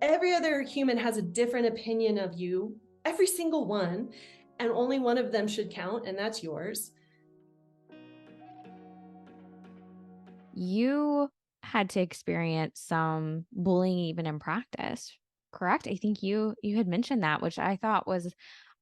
Every other human has a different opinion of you, every single one, and only one of them should count, and that's yours. You had to experience some bullying even in practice, correct? I think you had mentioned that, which I thought was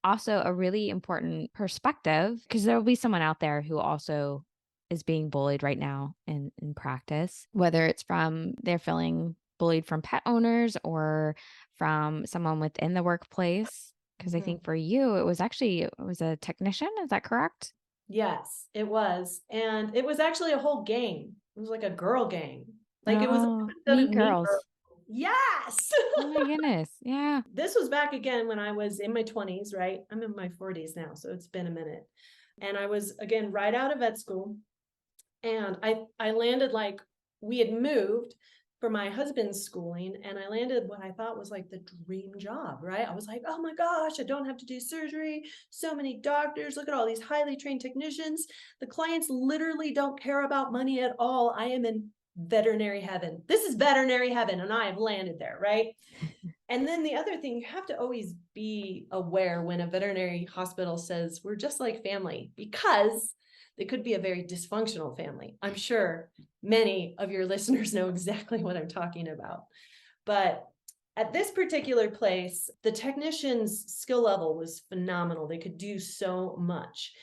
also a really important perspective because there will be someone out there who also is being bullied right now in practice, whether it's from they're feeling bullied from pet owners or from someone within the workplace. Because I Mhm. think for you, it was a technician. Is that correct? Yes, it was. And it was actually a whole gang. It was like a girl gang. Like it was an Oh, episode of Mean Mean Girls. Girls. Yes. Oh my goodness. Yeah. This was back again when I was in my 20s, right? I'm in my 40s now, so it's been a minute. And I was again right out of vet school. And I landed like we had moved for my husband's schooling, and I landed what I thought was like the dream job, right? I was like, oh my gosh, I don't have to do surgery. So many doctors. Look at all these highly trained technicians. The clients literally don't care about money at all. I am in veterinary heaven. This is veterinary heaven, and I have landed there, right? And then the other thing, you have to always be aware when a veterinary hospital says, we're just like family, because it could be a very dysfunctional family. I'm sure many of your listeners know exactly what I'm talking about. But at this particular place, the technician's skill level was phenomenal. They could do so much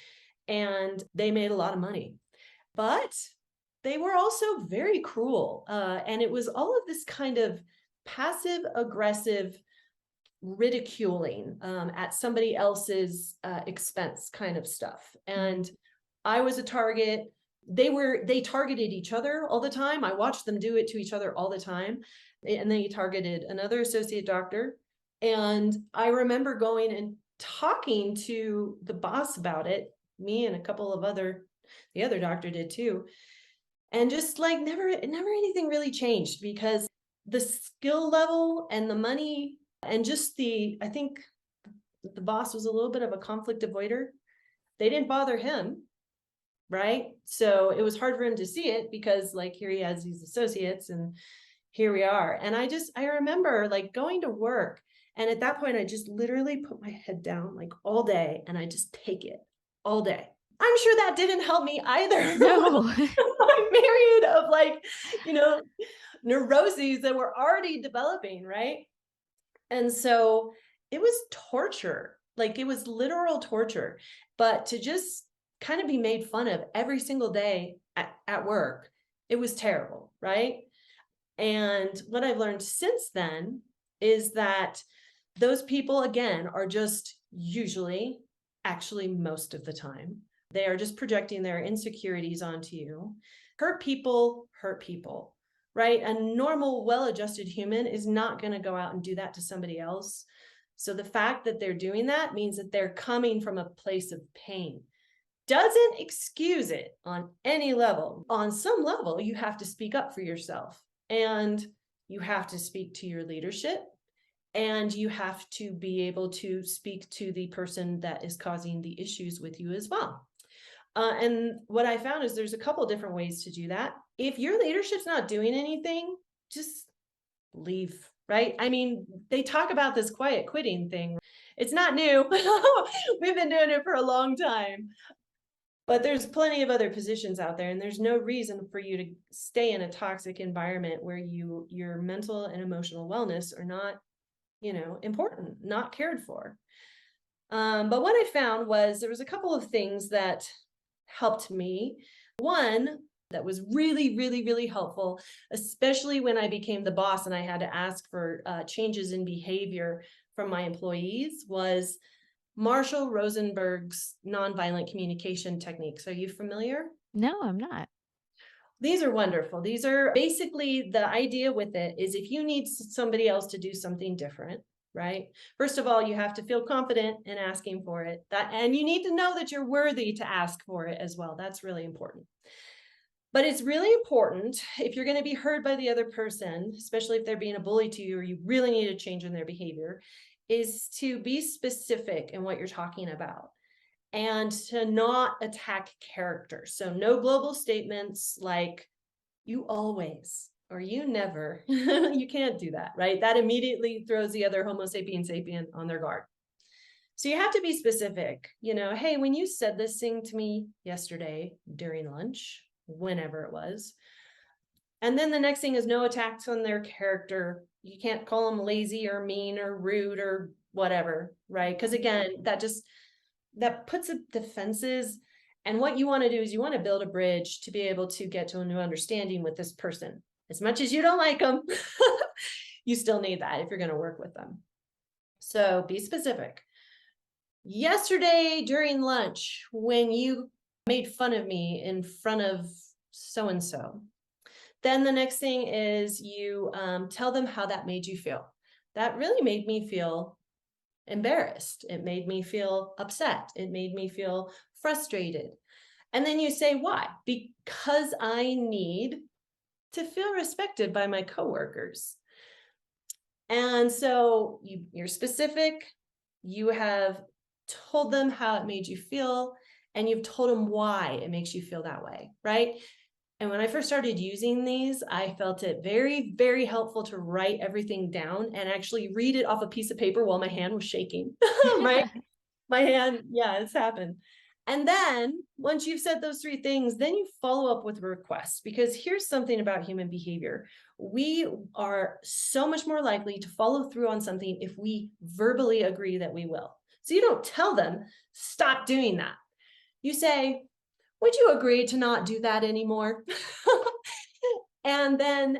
and they made a lot of money. But they were also very cruel. And it was all of this kind of passive aggressive ridiculing at somebody else's expense kind of stuff. Mm. And I was a target. They targeted each other all the time. I watched them do it to each other all the time. And they targeted another associate doctor. And I remember going and talking to the boss about it, me and a couple of the other doctor did too. And just like never anything really changed because the skill level and the money and just I think the boss was a little bit of a conflict avoider. They didn't bother him, right? So it was hard for him to see it because like here he has these associates and here we are. And I remember like going to work, and at that point I just literally put my head down like all day and I just take it all day. I'm sure that didn't help me either with No. my myriad of like, you know, neuroses that were already developing, right? And so it was torture. Like it was literal torture. But to just kind of be made fun of every single day at work, it was terrible, right? And what I've learned since then is that those people, again, are just usually, actually, most of the time, they are just projecting their insecurities onto you. Hurt people, right? A normal, well adjusted human is not going to go out and do that to somebody else. So the fact that they're doing that means that they're coming from a place of pain. Doesn't excuse it on any level. On some level, you have to speak up for yourself and you have to speak to your leadership and you have to be able to speak to the person that is causing the issues with you as well. And what I found is there's a couple different ways to do that. If your leadership's not doing anything, just leave, right? I mean, they talk about this quiet quitting thing. It's not new. We've been doing it for a long time. But there's plenty of other positions out there, and there's no reason for you to stay in a toxic environment where your mental and emotional wellness are not, important, not cared for. But what I found was there was a couple of things that helped me. One that was really, really, really helpful, especially when I became the boss and I had to ask for changes in behavior from my employees, was Marshall Rosenberg's nonviolent communication techniques. Are you familiar? No, I'm not. These are wonderful. These are basically the idea with it is if you need somebody else to do something different, right? First of all, you have to feel confident in asking for it. And you need to know that you're worthy to ask for it as well. That's really important. But it's really important if you're going to be heard by the other person, especially if they're being a bully to you or you really need a change in their behavior, is to be specific in what you're talking about and to not attack character. So no global statements like you always, or you never. You can't do that, right? That immediately throws the other Homo sapien sapien on their guard. So you have to be specific, hey, when you said this thing to me yesterday during lunch, whenever it was, and then the next thing is no attacks on their character. You can't call them lazy or mean or rude or whatever, right? Because again, that puts up defenses. And what you want to do is you want to build a bridge to be able to get to a new understanding with this person. As much as you don't like them, you still need that if you're going to work with them. So be specific. Yesterday during lunch, when you made fun of me in front of so-and-so, then the next thing is you tell them how that made you feel. That really made me feel embarrassed. It made me feel upset. It made me feel frustrated. And then you say, why? Because I need to feel respected by my coworkers. And so you're specific. You have told them how it made you feel, and you've told them why it makes you feel that way, right? And when I first started using these, I felt it very, very helpful to write everything down and actually read it off a piece of paper while my hand was shaking, right? My hand, yeah, it's happened. And then once you've said those three things, then you follow up with requests, because here's something about human behavior. We are so much more likely to follow through on something if we verbally agree that we will. So you don't tell them, stop doing that. You say, would you agree to not do that anymore? And then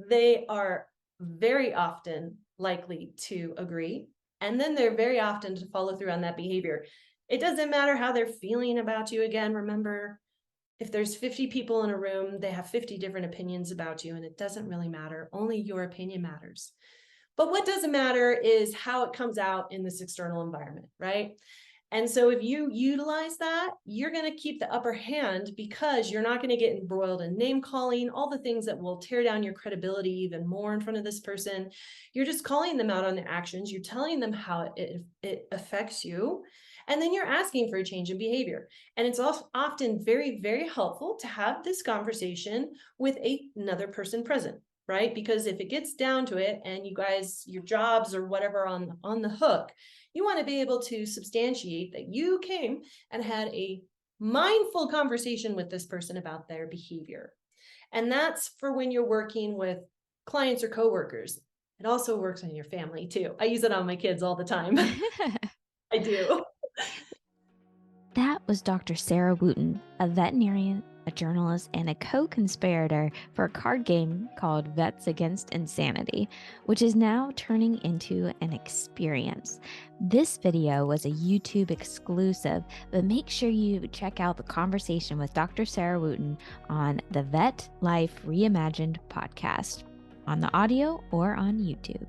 they are very often likely to agree. And then they're very often to follow through on that behavior. It doesn't matter how they're feeling about you. Again, remember, if there's 50 people in a room, they have 50 different opinions about you, and it doesn't really matter. Only your opinion matters. But what doesn't matter is how it comes out in this external environment, right? And so if you utilize that, you're going to keep the upper hand, because you're not going to get embroiled in name calling, all the things that will tear down your credibility even more in front of this person. You're just calling them out on their actions. You're telling them how it affects you. And then you're asking for a change in behavior. And it's also often very, very helpful to have this conversation with another person present, right? Because if it gets down to it and you guys, your jobs or whatever on the hook, you want to be able to substantiate that you came and had a mindful conversation with this person about their behavior. And that's for when you're working with clients or coworkers. It also works on your family too. I use it on my kids all the time. I do. That was Dr. Sarah Wooten, a veterinarian, a journalist, and a co-conspirator for a card game called Vets Against Insanity, which is now turning into an experience. This video was a YouTube exclusive, but make sure you check out the conversation with Dr. Sarah Wooten on the Vet Life Reimagined podcast, on the audio or on YouTube.